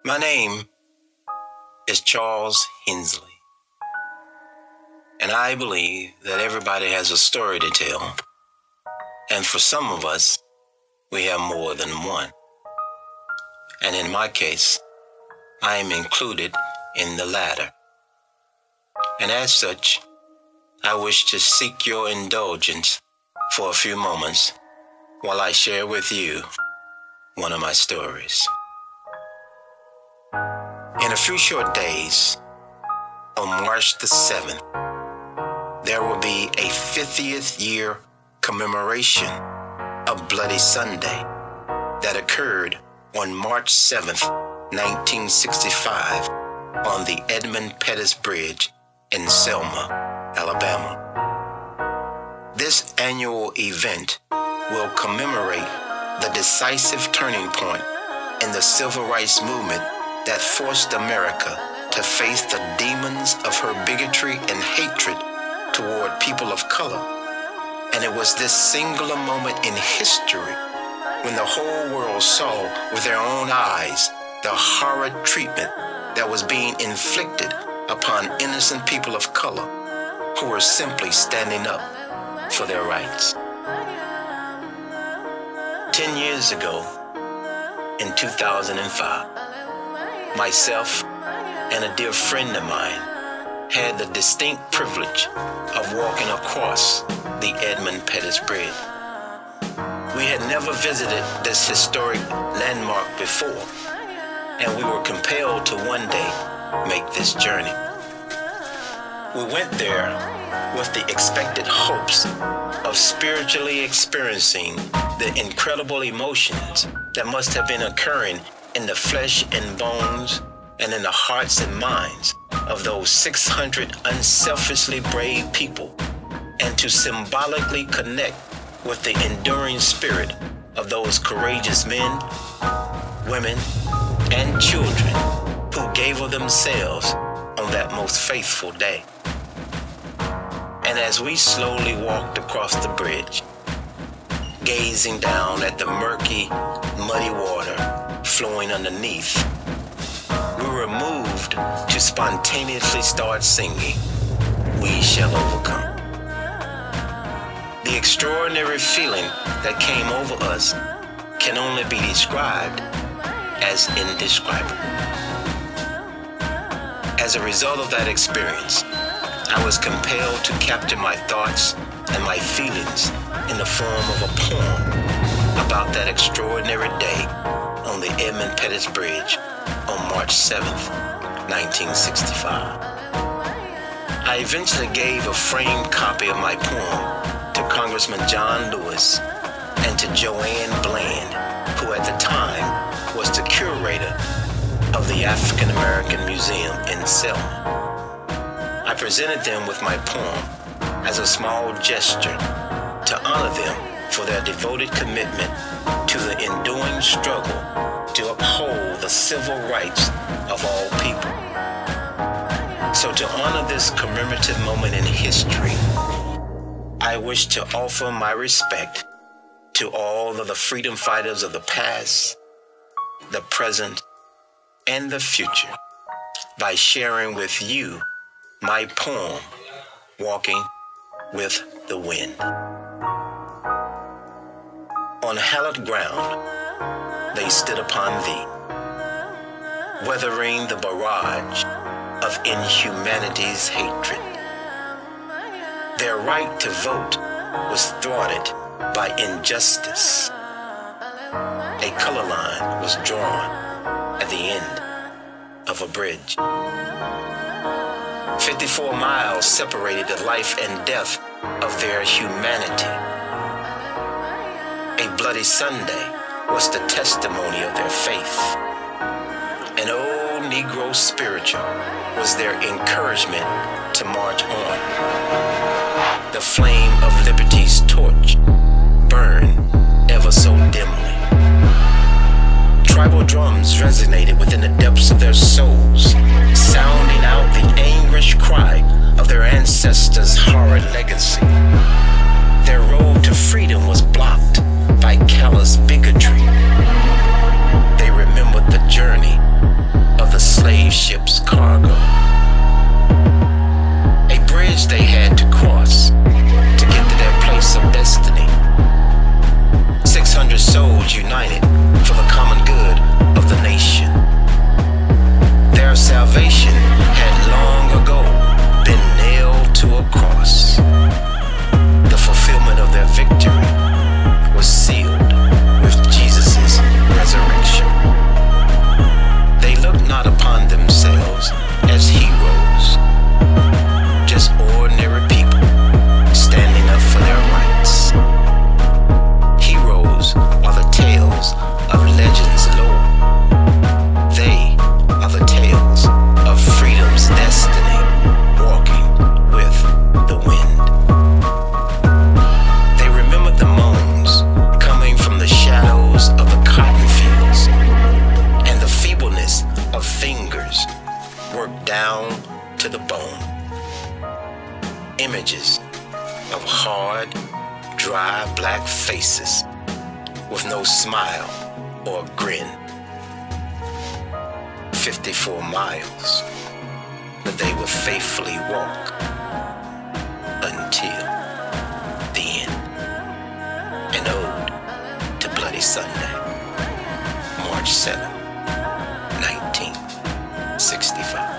My name is Charles Hensley, and I believe that everybody has a story to tell, and for some of us, we have more than one. And in my case, I am included in the latter. And as such, I wish to seek your indulgence for a few moments while I share with you one of my stories. In a few short days, on March the 7th, there will be a 50th year commemoration of Bloody Sunday that occurred on March 7th, 1965 on the Edmund Pettus Bridge in Selma, Alabama. This annual event will commemorate the decisive turning point in the civil rights movement that forced America to face the demons of her bigotry and hatred toward people of color. And it was this singular moment in history when the whole world saw with their own eyes the horrid treatment that was being inflicted upon innocent people of color who were simply standing up for their rights. 10 years ago, in 2005, myself and a dear friend of mine had the distinct privilege of walking across the Edmund Pettus Bridge. We had never visited this historic landmark before, and we were compelled to one day make this journey. We went there with the expected hopes of spiritually experiencing the incredible emotions that must have been occurring in the flesh and bones and in the hearts and minds of those 600 unselfishly brave people, and to symbolically connect with the enduring spirit of those courageous men, women, and children who gave of themselves on that most faithful day. And as we slowly walked across the bridge, gazing down at the murky, muddy water flowing underneath, we were moved to spontaneously start singing, "We Shall Overcome." The extraordinary feeling that came over us can only be described as indescribable. As a result of that experience, I was compelled to capture my thoughts and my feelings in the form of a poem about that extraordinary day on the Edmund Pettus Bridge on March 7th, 1965. I eventually gave a framed copy of my poem to Congressman John Lewis and to Joanne Bland, who at the time was the curator of the African American Museum in Selma. I presented them with my poem as a small gesture to honor them for their devoted commitment to the enduring struggle to uphold the civil rights of all people. So to honor this commemorative moment in history, I wish to offer my respect to all of the freedom fighters of the past, the present, and the future by sharing with you my poem, Walking with the Wind. On hallowed ground, they stood upon thee, weathering the barrage of inhumanity's hatred. Their right to vote was thwarted by injustice. A color line was drawn at the end of a bridge. 54 miles separated the life and death of their humanity. A bloody Sunday was the testimony of their faith. An old Negro spiritual was their encouragement to march on. The flame of liberty's torch burned ever so dimly. Tribal drums resonated within the depths of their souls, sounding out the anguish cry of their ancestors' horrid legacy. Their road to freedom was blocked by callous bigotry. They remembered the journey the slave ship's cargo. A bridge they had to cross to get to their place of destiny. 600 souls united for the common good of the nation. Their salvation had long ago been nailed to a cross. The fulfillment of their victory was sealed with Jesus' resurrection. They looked not upon themselves as heroes, just ordinary people standing up for their rights. Heroes are the tales of legends lore. They are the tales of freedom's destiny, walking with the wind. They remembered the moans coming from the shadows of the cotton fields, and the feebleness of fingers worked down to the bone. Images of hard, dry black faces with no smile or grin. 54 miles that they would faithfully walk until the end. An ode to Bloody Sunday, March 7, 1965.